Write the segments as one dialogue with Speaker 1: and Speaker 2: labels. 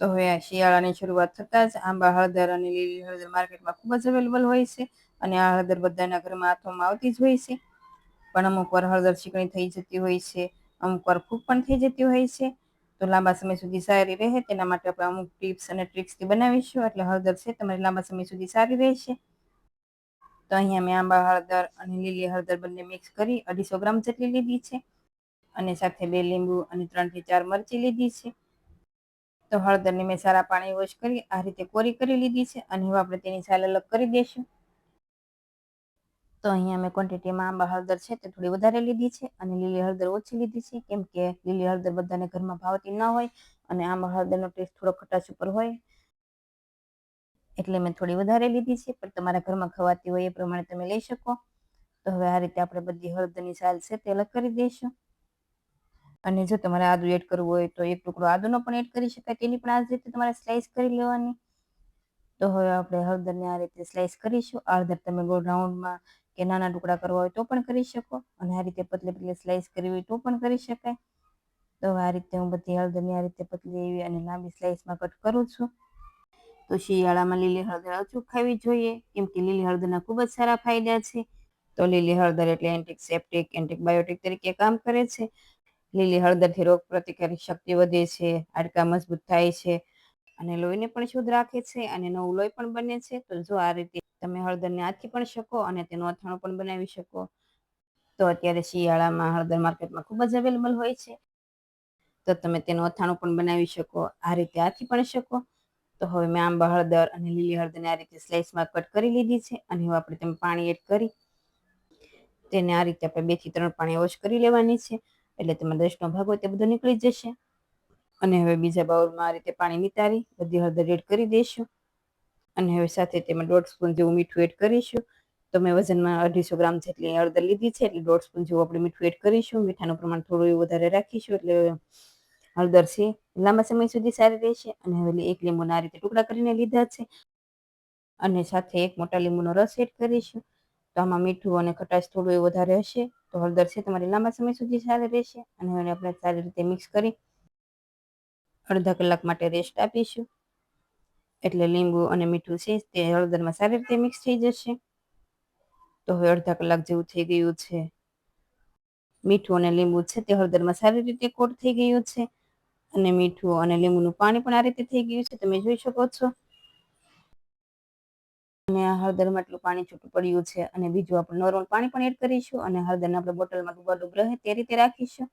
Speaker 1: તો હવે આ શિયાળાની શરૂઆત થતાં જ આંબા હળદર અને લીલી હળદર માર્કેટમાં ખૂબ જ અવેલેબલ હોય છે અને આ હળદર બધાના ઘરમાં હાથોમાં આવતી જ હોય છે. પણ અમુક વાર હળદર ચીકણી થઈ જતી હોય છે, અમુક વાર ફૂગ પણ થઈ જતી હોય છે. તો લાંબા સમય સુધી સારી રહે તેના માટે આપણે અમુક ટિપ્સ અને ટ્રિક્સથી બનાવીશું એટલે હળદર છે તમારી લાંબા સમય સુધી સારી રહેશે. તો અહીંયા મેં આંબા હળદર અને લીલી હળદર બંને મિક્સ કરી 250 ગ્રામ જેટલી લીધી છે અને સાથે 2 લીંબુ અને 3 થી 4 મરચી લીધી છે. તો હળદરને મેં સારા પાણી વોશ કરી આ રીતે કોરી કરી લીધી છે અને હવે આપણે તેની છાલ અલગ કરી દઈશું. તો અહીંયા મેં ક્વોન્ટિટીમાં આંબા હળદર છે તે થોડી વધારે લીધી છે અને લીલી હળદર ઓછી લીધી છે, કેમ કે લીલી હળદર બધાને ઘરમાં ભાવતી ન હોય અને આંબા હળદરનો ટેસ્ટ થોડો ખટાશ ઉપર હોય એટલે મેં થોડી વધારે લીધી છે, પણ તમારા ઘરમાં ખવાતી હોય એ પ્રમાણે તમે લઈ શકો. તો હવે આ રીતે આપણે બધી હળદરની છાલ છે તે અલગ કરી દઈશું. અને જો તમારે આદુ એડ કરવું હોય તો એક ટુકડો આદુનો પણ એડ કરી શકાય, તેની પણ આ જ રીતે તમારે સ્લાઈસ કરી લેવાની. તો હવે આપણે હળદરને આ રીતે સ્લાઈસ કરીશું. આ હળદર તમે ગોળ રાઉન્ડમાં કે નાના ટુકડા કરવા હોય તો પણ કરી શકો અને આ રીતે પતલી પતલી સ્લાઈસ કરવી હોય તો પણ કરી શકાય. તો આ રીતે હું બધી હળદરની આ રીતે પતલી એવી અને લાંબી સ્લાઈસમાં કટ કરું છું. તો શિયાળામાં લીલી હળદર અચૂક ખાવી જોઈએ, કેમ કે લીલી હળદરના ખૂબ જ સારા ફાયદા છે. તો લીલી હળદર એટલે એન્ટિસેપ્ટિક, એન્ટીબાયોટિક તરીકે કામ કરે છે. લીલી હળદરથી રોગ પ્રતિકારક શક્તિ વધે છે, હાડકાં મજબૂત થાય છે અને લોહીને પણ શુદ્ધ રાખે છે અને નવું લોહી પણ બને છે. તો જો આ રીતે તમે હળદરને આથી પણ શકો અને તેનું અથાણું પણ બનાવી શકો. તો અત્યારે શિયાળામાં હળદર માર્કેટમાં ખૂબ જ અવેલેબલ હોય છે. તો તમે તેનું અથાણું પણ બનાવી શકો, આ રીતે આથી પણ શકો. તો હવે મેં આંબા હળદર અને લીલી હળદરને આ રીતે સ્લાઈસમાં કટ કરી લીધી છે અને હવે આપણે તેમાં પાણી એડ કરી તેને આ રીતે આપણે 2 થી 3 પાણી વોશ કરી લેવાની છે, એટલે તેમાં દસનો ભાગ હોય તે બધો નીકળી જશે. અને હવે બીજા બાઉલમાં આ રીતે પાણી નિતારી બધી હળદર એડ કરી દઈશું અને હવે સાથે તેમાં 1.5 સ્પૂન જેવું મીઠું એડ કરીશું. તો મેં વજનમાં 250 ગ્રામ જેટલી હળદર લીધી છે એટલે 1.5 સ્પૂન જેવું આપણે મીઠું એડ કરીશું. મીઠાનું પ્રમાણ થોડું એવું વધારે રાખીશું એટલે હળદર છે લાંબા સમય સુધી સારી રહેશે. અને હવે 1 લીંબુના આ રીતે ટુકડા કરીને લીધા છે અને સાથે 1 મોટા લીંબુનો રસ એડ કરીશું. તો આમાં મીઠું અને ખટાશ થોડું એવું વધારે હશે તો હળદર છે તમારી લાંબા સમય સુધી સારી રહેશે. અને હવે આપણે સારી રીતે મિક્સ કરી અડધા કલાક માટે રેસ્ટ આપીશું. એટલે લીંબુ અને મીઠું છે તે હળદરમાં સારી રીતે મિક્સ થઈ જશે. તો હવે અડધા કલાક જેવું થઈ ગયું છે. મીઠું અને લીંબુ છે તે હળદરમાં સારી રીતે કોટ થઈ ગયું છે અને મીઠું અને લીંબુનું પાણી પણ આ રીતે થઈ ગયું છે, તમે જોઈ શકો છો. અને આ હળદરમાં આટલું પાણી છૂટું પડ્યું છે અને બીજું આપણે નોર્મલ પાણી પણ એડ કરીશું અને હળદરને આપણે બોટલમાં ડૂબાડૂબ રહે તે રીતે રાખીશું.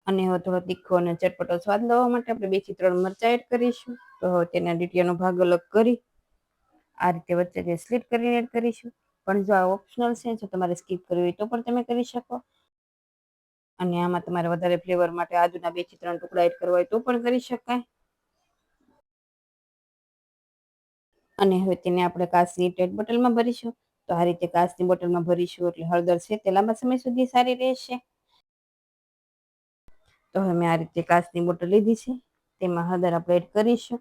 Speaker 1: અને હવે થોડો તીખો અને ચટપટો સ્વાદ લાવવા માટે આપણે 2 થી 3 મરચાં એડ કરીશું. તો હવે તેના ડીટીયાનો ભાગ અલગ કરી આ રીતે વચ્ચે સ્લીટ કરીને એડ કરીશું. પણ જો આ ઓપ્શનલ છે, જો તમારે સ્કીપ કરવી હોય તો પણ તમે કરી શકો. અને આમાં તમારે વધારે ફ્લેવર માટે આદુના 2 થી 3 ટુકડા એડ કરવા હોય તો પણ કરી શકાય. અને હવે તેને આપણે કાચની પેટ બોટલમાં ભરીશું. તો આ રીતે કાચની બોટલમાં ભરીશું એટલે હળદર છે તે લાંબા સમય સુધી સારી રહેશે. તો હવે મેં આ રીતે કાચની બોટલ લીધી છે, તેમાં હળદર આપણે એડ કરીશું.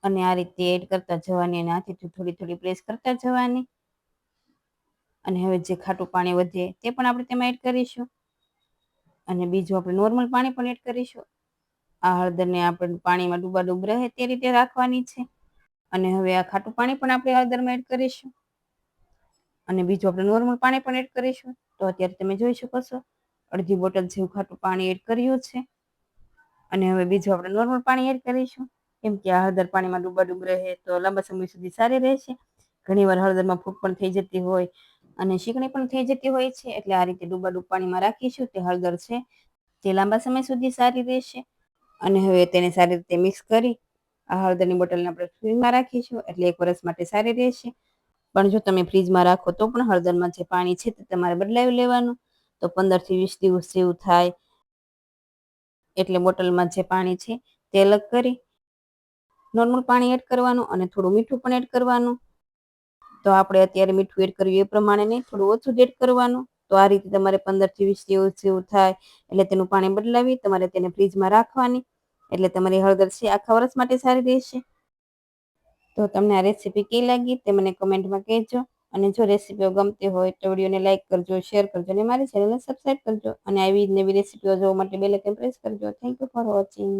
Speaker 1: અને આ રીતે એડ કરતા જવાની અને હાથેથી થોડી થોડી પ્રેસ કરતા જવાની. અને હવે જે ખાટું પાણી વધે તે પણ આપણે તેમાં એડ કરીશું. અને બીજું આપણે નોર્મલ પાણી પણ એડ કરીશું. આ હળદરને આપણે પાણીમાં ડૂબાડૂબ રહે તે રીતે રાખવાની છે. અને હવે આ ખાટું પાણી પણ આપણે હળદરમાં એડ કરીશું. અને બીજું આપણે નોર્મલ પાણી પણ એડ કરીશું. તો અત્યારે તમે જોઈ શકો છો અડધી બોટલ જેવું ખાટું પાણી એડ કર્યું છે. અને હવે બીજું આપણે નોર્મલ પાણી એડ કરીશું. કેમ કે આ હળદર પાણીમાં ડૂબાડૂબ રહે તો લાંબા સમય સુધી સારી રહેશે. ઘણી વાર હળદરમાં ફૂગ પણ થઈ જતી હોય અને શીકણી પણ થઈ જતી હોય છે, એટલે આ રીતે ડૂબાડૂબ પાણીમાં રાખીશું તે હળદર છે તે લાંબા સમય સુધી સારી રહેશે. અને હવે તેને સારી રીતે મિક્સ કરી આ હળદરની બોટલને આપણે ફ્રીજમાં રાખીશું એટલે 1 વર્ષ માટે સારી રહેશે. પણ જો તમે ફ્રીજમાં રાખો તો પણ હળદરમાં જે પાણી છે તે તમારે બદલાવી લેવાનું. તો 15 થી 20 દિવસ જેવું થાય એટલે બોટલમાં જે પાણી છે તે અલગ કરી નોર્મલ પાણી એડ કરવાનું અને થોડું મીઠું પણ એડ કરવાનું. તો આપણે અત્યારે મીઠું એડ કર્યું એ પ્રમાણે નહીં, થોડું ઓછું જ એડ કરવાનું. તો આ રીતે તમારે 15 થી 20 દિવસ જેવું થાય એટલે તેનું પાણી બદલાવી તમારે તેને ફ્રીજમાં રાખવાની. એટલે તમારી હળદર છે આખા વર્ષ માટે સારી રહેશે. તો તમને આ રેસીપી કેવી લાગી તે મને કમેન્ટમાં કહેજો અને જો રેસીપીઓ ગમતી હોય તો વિડીયોને લાઇક કરજો, શેર કરજો અને મારી ચેનલને સબસ્ક્રાઈબ કરજો અને આવી જ નવી રેસીપીઓ જોવા માટે બેલ આઇકન પ્રેસ કરજો. Thank you for watching.